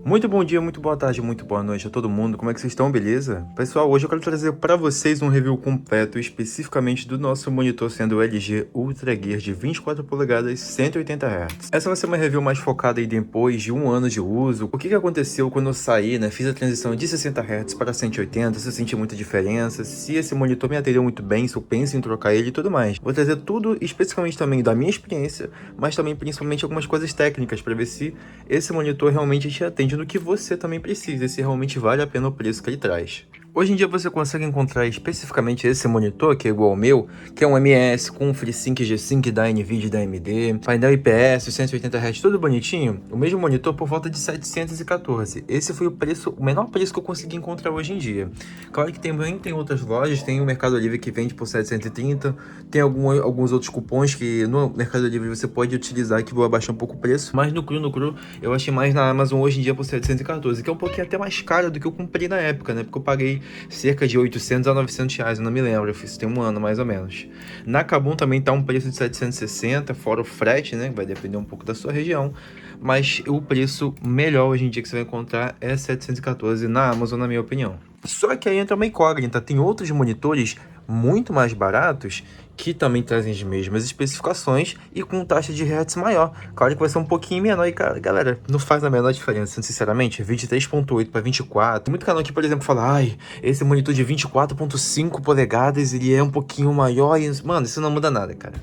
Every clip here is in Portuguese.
Muito bom dia, muito boa tarde, muito boa noite a todo mundo. Como é que vocês estão, beleza? Pessoal, hoje eu quero trazer para vocês um review completo, especificamente do nosso monitor sendo o LG Ultra Gear de 24 polegadas, 180 Hz. Essa vai ser uma review mais focada aí depois de um ano de uso. O que aconteceu quando eu saí, né? Fiz a transição de 60 Hz para 180, se eu senti muita diferença, se esse monitor me atendeu muito bem, se eu penso em trocar ele e tudo mais. Vou trazer tudo especificamente também da minha experiência, mas também principalmente algumas coisas técnicas para ver se esse monitor realmente te atende no que você também precisa e se realmente vale a pena o preço que ele traz. Hoje em dia você consegue encontrar especificamente esse monitor, que é igual ao meu, que é um MS com FreeSync G-Sync da NVIDIA e da AMD, painel IPS, 180 Hz, tudo bonitinho, o mesmo monitor por volta de 714. Esse foi o menor preço que eu consegui encontrar hoje em dia. Claro que também tem outras lojas, tem o Mercado Livre que vende por 730, tem alguns outros cupons que no Mercado Livre você pode utilizar que vão abaixar um pouco o preço, mas no cru, eu achei mais na Amazon hoje em dia por 714, que é um pouquinho até mais caro do que eu comprei na época, né? Porque eu paguei cerca de 800 a 900 reais, eu não me lembro, eu fiz tem um ano mais ou menos. Na Kabum também tá um preço de 760, fora o frete, né? Vai depender um pouco da sua região, mas o preço melhor hoje em dia que você vai encontrar é 714 na Amazon, na minha opinião. Só que aí entra uma incógnita, tem outros monitores muito mais baratos que também trazem as mesmas especificações e com taxa de hertz maior. Claro que vai ser um pouquinho menor e, cara, galera, não faz a menor diferença, sinceramente. 23.8 para 24. Tem muito canal que, por exemplo, fala, ai, esse monitor de 24.5 polegadas, ele é um pouquinho maior e... Mano, isso não muda nada, cara.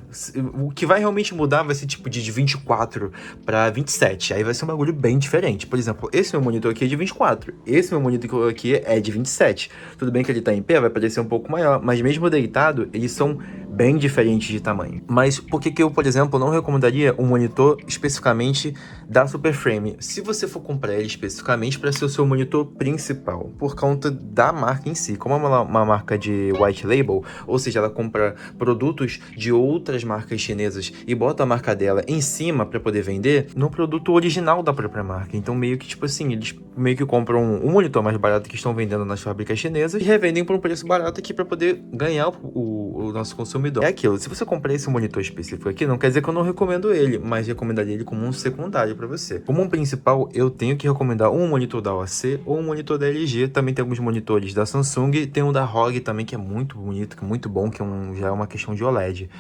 O que vai realmente mudar vai ser tipo de 24 para 27. Aí vai ser um bagulho bem diferente. Por exemplo, esse meu monitor aqui é de 24. Esse meu monitor aqui é de 27. Tudo bem que ele tá em pé, vai parecer um pouco maior, mas mesmo deitado, eles são bem diferentes de tamanho. Mas por que eu, por exemplo, não recomendaria um monitor especificamente da Superframe? Se você for comprar ele especificamente para ser o seu monitor principal, por conta da marca em si. Como é uma marca de white label, ou seja, ela compra produtos de outras marcas chinesas e bota a marca dela em cima para poder vender no produto original da própria marca. Então meio que tipo assim, eles meio que compram um monitor mais barato que estão vendendo nas fábricas chinesas e revendem por um preço barato aqui para poder ganhar o nosso consumidor. É aquilo, se você comprar esse monitor específico aqui, não quer dizer que eu não recomendo ele, mas recomendaria ele como um secundário para você. Como um principal, eu tenho que recomendar um monitor da OAC ou um monitor da LG. Também tem alguns monitores da Samsung, tem um da ROG também que é muito bonito, que é muito bom, que já é uma questão de OLED.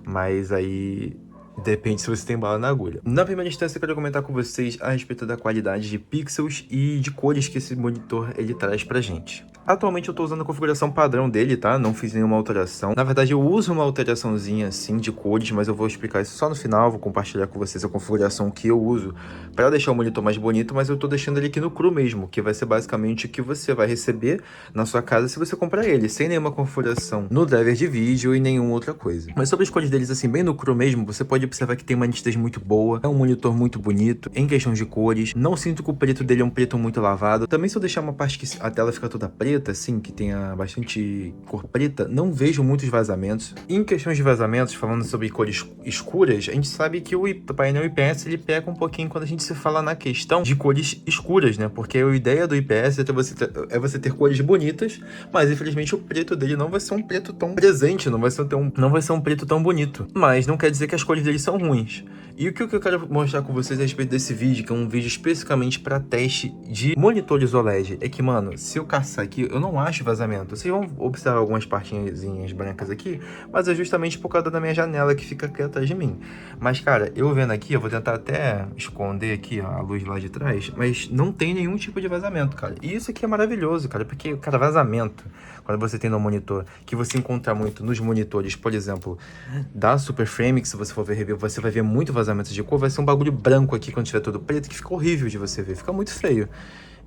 Mas aí depende se você tem bala na agulha. Na primeira instância, eu quero comentar com vocês a respeito da qualidade de pixels e de cores que esse monitor ele traz pra gente. Atualmente eu estou usando a configuração padrão dele, tá? Não fiz nenhuma alteração. Na verdade, eu uso uma alteraçãozinha assim de cores, mas eu vou explicar isso só no final. Vou compartilhar com vocês a configuração que eu uso para deixar o monitor mais bonito, mas eu estou deixando ele aqui no cru mesmo, que vai ser basicamente o que você vai receber na sua casa se você comprar ele, sem nenhuma configuração no driver de vídeo e nenhuma outra coisa. Mas sobre as cores deles, assim, bem no cru mesmo, você pode observar que tem uma nitidez muito boa, é um monitor muito bonito em questão de cores. Não sinto que o preto dele é um preto muito lavado. Também se eu deixar uma parte que a tela fica toda preta, assim, que tenha bastante cor preta, não vejo muitos vazamentos. Em questões de vazamentos, falando sobre cores escuras, a gente sabe que o painel IPS ele pega um pouquinho quando a gente se fala na questão de cores escuras, né? Porque a ideia do IPS é você ter cores bonitas, mas infelizmente o preto dele não vai ser um preto tão presente, não vai ser um preto tão bonito. Mas não quer dizer que as cores dele são ruins. E o que eu quero mostrar com vocês a respeito desse vídeo, que é um vídeo especificamente para teste de monitores OLED, é que, mano, se eu caçar aqui, eu não acho vazamento. Vocês vão observar algumas partezinhas brancas aqui, mas é justamente por causa da minha janela que fica aqui atrás de mim. Mas, cara, eu vendo aqui, eu vou tentar até esconder aqui ó, a luz lá de trás, mas não tem nenhum tipo de vazamento, cara. E isso aqui é maravilhoso, cara, porque, cara, vazamento, quando você tem no monitor, que você encontra muito nos monitores, por exemplo, da Superframe, que se você for ver review, você vai ver muito vazamento de cor, vai ser um bagulho branco aqui quando tiver todo preto, que fica horrível de você ver, fica muito feio.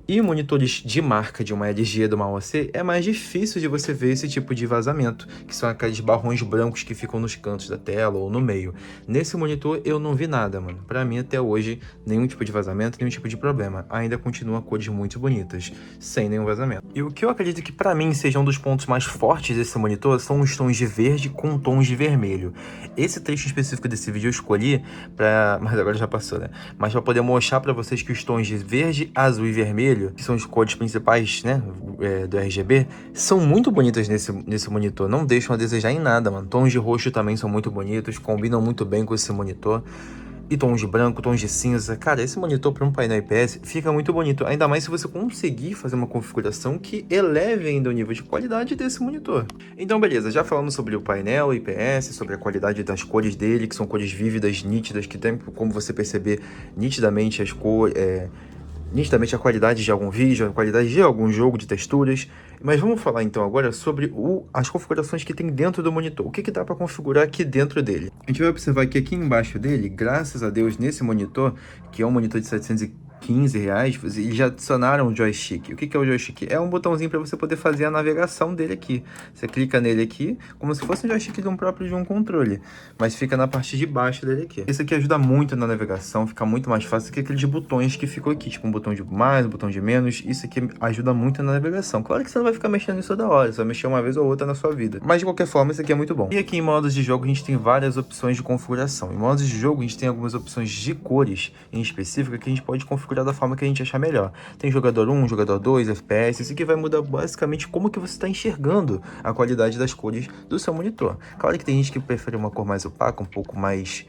E monitores de marca, de uma LG, de uma OC, é mais difícil de você ver esse tipo de vazamento, que são aqueles barrões brancos que ficam nos cantos da tela ou no meio. Nesse monitor eu não vi nada, mano. Pra mim até hoje, nenhum tipo de vazamento, nenhum tipo de problema. Ainda continua cores muito bonitas, sem nenhum vazamento. E o que eu acredito que pra mim seja um dos pontos mais fortes desse monitor são os tons de verde com tons de vermelho. Esse trecho específico desse vídeo eu escolhi pra... mas agora já passou, né? Mas pra poder mostrar pra vocês que os tons de verde, azul e vermelho, que são as cores principais, né, do RGB, são muito bonitas nesse monitor, não deixam a desejar em nada, mano. Tons de roxo também são muito bonitos, combinam muito bem com esse monitor. e tons de branco, tons de cinza. Cara, esse monitor para um painel IPS fica muito bonito, ainda mais se você conseguir fazer uma configuração que eleve ainda o nível de qualidade desse monitor. Então beleza, já falamos sobre o painel IPS, sobre a qualidade das cores dele, que são cores vívidas, nítidas, que tem como você perceber nitidamente as cores, nitidamente a qualidade de algum vídeo, a qualidade de algum jogo, de texturas. Mas vamos falar então agora sobre as configurações que tem dentro do monitor. O que dá para configurar aqui dentro dele? A gente vai observar que aqui embaixo dele, graças a Deus, nesse monitor, que é um monitor de R$715, eles já adicionaram o joystick. O que é o joystick? É um botãozinho para você poder fazer a navegação dele aqui. Você clica nele aqui, como se fosse um joystick de um controle, mas fica na parte de baixo dele aqui. Esse aqui ajuda muito na navegação, fica muito mais fácil que aqueles botões que ficam aqui, tipo um botão de mais, um botão de menos. Isso aqui ajuda muito na navegação. Claro que você não vai ficar mexendo isso toda hora, você vai mexer uma vez ou outra na sua vida, mas de qualquer forma isso aqui é muito bom. E aqui em modos de jogo a gente tem várias opções de configuração. Em modos de jogo a gente tem algumas opções de cores em específico que a gente pode configurar da forma que a gente achar melhor. Tem jogador 1, jogador 2, FPS, isso aqui vai mudar basicamente como que você está enxergando a qualidade das cores do seu monitor. Claro que tem gente que prefere uma cor mais opaca, um pouco mais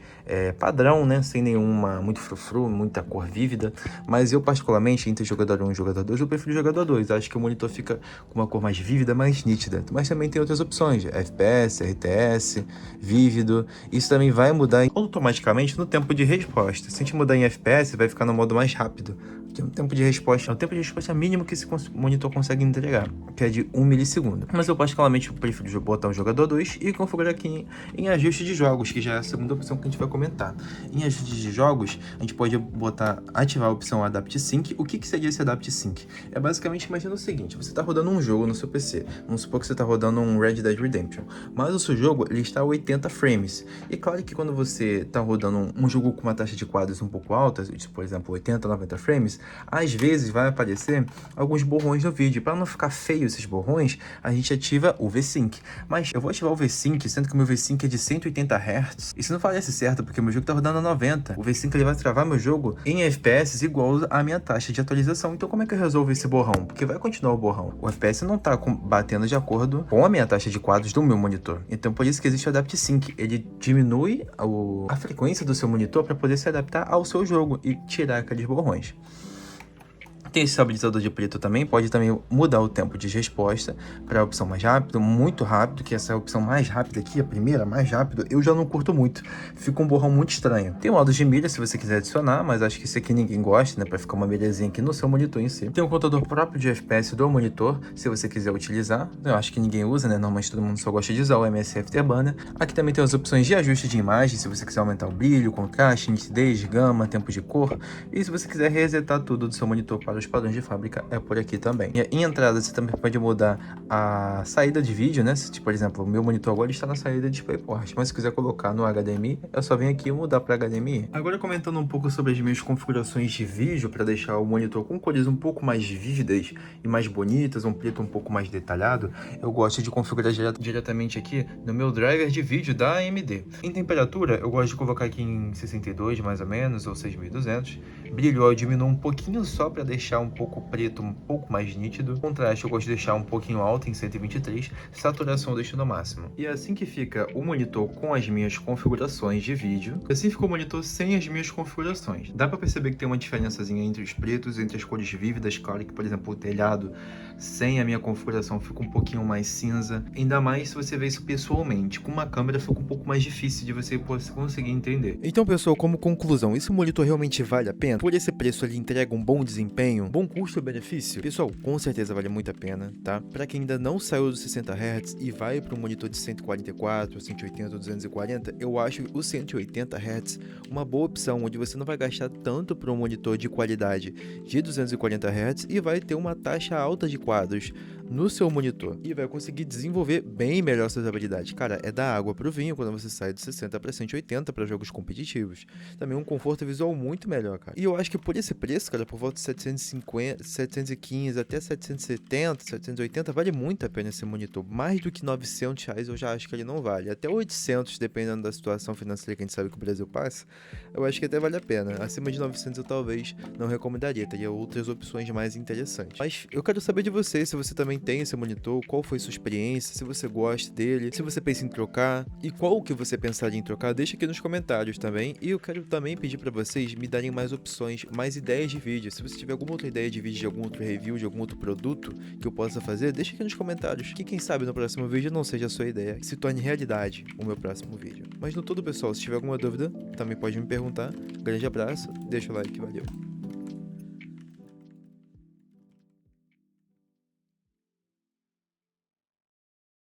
padrão, né, sem nenhuma, muito frufru, muita cor vívida, mas eu particularmente, entre jogador 1 e jogador 2, eu prefiro jogador 2, acho que o monitor fica com uma cor mais vívida, mais nítida, mas também tem outras opções, FPS, RTS, vívido, isso também vai mudar automaticamente no tempo de resposta. Se a gente mudar em FPS, vai ficar no modo mais rápido, que é o tempo de resposta mínimo que esse monitor consegue entregar, que é de 1 milissegundo. Mas eu particularmente prefiro botar o jogador 2 e configurar aqui em ajuste de jogos, que já é a segunda opção que a gente vai comentar. Em ajuste de jogos, a gente pode ativar a opção Adapt Sync. O que seria esse Adapt Sync? É basicamente, imagina o seguinte, você está rodando um jogo no seu PC, vamos supor que você está rodando um Red Dead Redemption, mas o seu jogo ele está a 80 frames, e claro que quando você está rodando um jogo com uma taxa de quadros um pouco alta, tipo, por exemplo, 80, 90 frames, às vezes vai aparecer alguns borrões no vídeo. Para não ficar feio esses borrões, a gente ativa o V-Sync. Mas eu vou ativar o V-Sync, sendo que o meu V-Sync é de 180 Hz. Isso não parece certo, porque meu jogo tá rodando a 90. O V-Sync ele vai travar meu jogo em FPS igual a minha taxa de atualização. Então como é que eu resolvo esse borrão? Porque vai continuar o borrão. O FPS não tá batendo de acordo com a minha taxa de quadros do meu monitor. Então por isso que existe o Adapt Sync. Ele diminui a frequência do seu monitor para poder se adaptar ao seu jogo e tirar aqueles borrões. Tem esse estabilizador de preto também, pode também mudar o tempo de resposta para a opção mais rápido, muito rápido, que essa é a opção mais rápida aqui, a primeira, mais rápido, eu já não curto muito, fica um borrão muito estranho. Tem o modo de milha se você quiser adicionar, mas acho que esse aqui ninguém gosta, né, para ficar uma milhazinha aqui no seu monitor em si. Tem um contador próprio de FPS do monitor, se você quiser utilizar, eu acho que ninguém usa, né, normalmente todo mundo só gosta de usar o MS Afterburner. Aqui também tem as opções de ajuste de imagem, se você quiser aumentar o brilho, contraste, nitidez, gama, tempo de cor, e se você quiser resetar tudo do seu monitor para os padrões de fábrica, é por aqui também. E em entrada você também pode mudar a saída de vídeo, né? Se, por exemplo, o meu monitor agora está na saída de DisplayPort, mas se quiser colocar no HDMI, é só vir aqui e mudar para HDMI. Agora comentando um pouco sobre as minhas configurações de vídeo para deixar o monitor com cores um pouco mais vívidas e mais bonitas, um preto um pouco mais detalhado, eu gosto de configurar diretamente aqui no meu driver de vídeo da AMD. Em temperatura, eu gosto de colocar aqui em 62 mais ou menos, ou 6200. Brilho eu diminuo um pouquinho só para deixar um pouco preto, um pouco mais nítido. Contraste eu gosto de deixar um pouquinho alto em 123. Saturação eu deixo no máximo. E é assim que fica o monitor com as minhas configurações de vídeo. Assim ficou o monitor sem as minhas configurações. Dá para perceber que tem uma diferençazinha entre os pretos, entre as cores vívidas. Claro que, por exemplo, o telhado sem a minha configuração fica um pouquinho mais cinza. Ainda mais se você vê isso pessoalmente. Com uma câmera fica um pouco mais difícil de você conseguir entender. Então, pessoal, como conclusão, esse monitor realmente vale a pena? Por esse preço ele entrega um bom desempenho, bom custo-benefício? Pessoal, com certeza vale muito a pena, tá? Para quem ainda não saiu dos 60 Hz e vai para um monitor de 144, 180 ou 240, eu acho o 180 Hz uma boa opção, onde você não vai gastar tanto para um monitor de qualidade de 240 Hz e vai ter uma taxa alta de quadros no seu monitor e vai conseguir desenvolver bem melhor suas habilidades. Cara, é da água pro vinho quando você sai de 60 para 180 para jogos competitivos. Também um conforto visual muito melhor, cara. E eu acho que por esse preço, cara, por volta de 750, 715 até 770, 780, vale muito a pena esse monitor. Mais do que 900 reais eu já acho que ele não vale. Até 800, dependendo da situação financeira que a gente sabe que o Brasil passa, eu acho que até vale a pena. Acima de 900 eu talvez não recomendaria, teria outras opções mais interessantes. Mas eu quero saber de você, se você também tem esse monitor, qual foi sua experiência, se você gosta dele, se você pensa em trocar e qual que você pensaria em trocar, deixa aqui nos comentários também. E eu quero também pedir para vocês me darem mais opções, mais ideias de vídeo. Se você tiver alguma outra ideia de vídeo, de algum outro review, de algum outro produto que eu possa fazer, deixa aqui nos comentários, que quem sabe no próximo vídeo não seja a sua ideia, que se torne realidade o meu próximo vídeo. Mas no todo, pessoal, se tiver alguma dúvida, também pode me perguntar. Grande abraço, deixa o like, valeu!